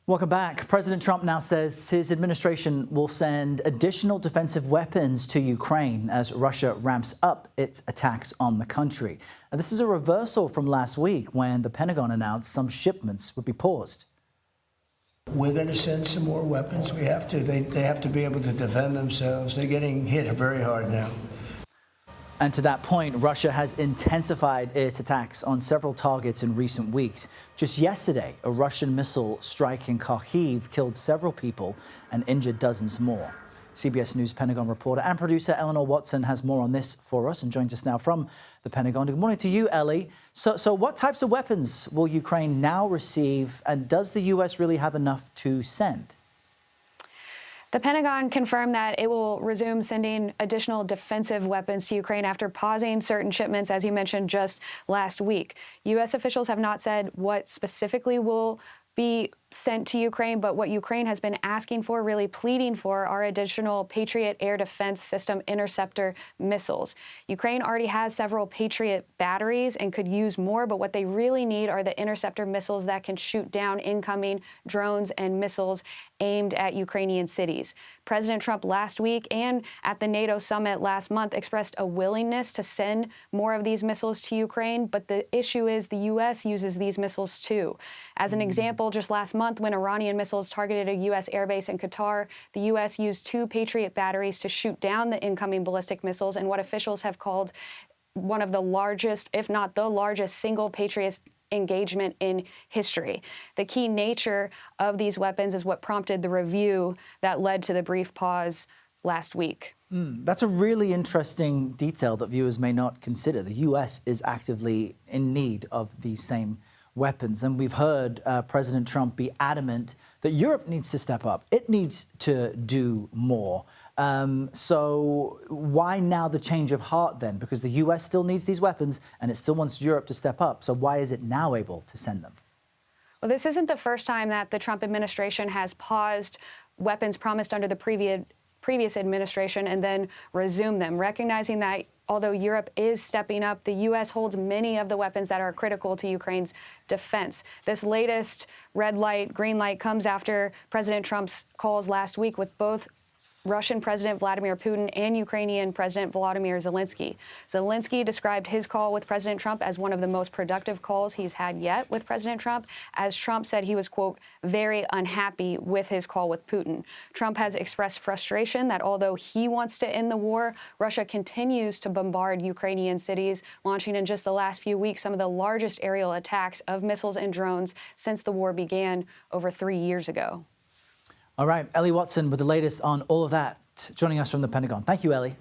Welcome back. President Trump now says his administration will send additional defensive weapons to Ukraine as Russia ramps up its attacks on the country. And this is a reversal from last week when the Pentagon announced some shipments would be paused. We're going to send some more weapons. We have to. They have to be able to defend themselves. They're getting hit very hard now. And to that point, Russia has intensified its attacks on several targets in recent weeks. Just yesterday, a Russian missile strike in Kharkiv killed several people and injured dozens more. CBS News Pentagon reporter and producer Eleanor Watson has more on this for us and joins us now from the Pentagon. Good morning to you, Ellie. So what types of weapons will Ukraine now receive, and does the U.S. really have enough to send? The Pentagon confirmed that it will resume sending additional defensive weapons to Ukraine after pausing certain shipments, as you mentioned, just last week. U.S. officials have not said what specifically will be sent to Ukraine, but what Ukraine has been asking for, really pleading for, are additional Patriot air defense system interceptor missiles. Ukraine already has several Patriot batteries and could use more, but what they really need are the interceptor missiles that can shoot down incoming drones and missiles aimed at Ukrainian cities. President Trump last week and at the NATO summit last month expressed a willingness to send more of these missiles to Ukraine, but the issue is the U.S. uses these missiles too. As an example, just last month, when Iranian missiles targeted a U.S. airbase in Qatar, the U.S. used 2 Patriot batteries to shoot down the incoming ballistic missiles in what officials have called one of the largest, if not the largest, single Patriot engagement in history. The key nature of these weapons is what prompted the review that led to the brief pause last week. That's a really interesting detail that viewers may not consider. The U.S. is actively in need of these same weapons. And we've heard President Trump be adamant that Europe needs to step up. It needs to do more. So why now the change of heart then? Because the U.S. still needs these weapons and it still wants Europe to step up. So why is it now able to send them? Well, this isn't the first time that the Trump administration has paused weapons promised under the previous administration and then resumed them, recognizing that although Europe is stepping up, the U.S. holds many of the weapons that are critical to Ukraine's defense. This latest red light, green light comes after President Trump's calls last week with both Russian President Vladimir Putin and Ukrainian President Volodymyr Zelensky. Zelensky described his call with President Trump as one of the most productive calls he's had yet with President Trump, as Trump said he was, quote, very unhappy with his call with Putin. Trump has expressed frustration that although he wants to end the war, Russia continues to bombard Ukrainian cities, launching in just the last few weeks some of the largest aerial attacks of missiles and drones since the war began over 3 years ago. All right, Ellie Watson with the latest on all of that, joining us from the Pentagon. Thank you, Ellie.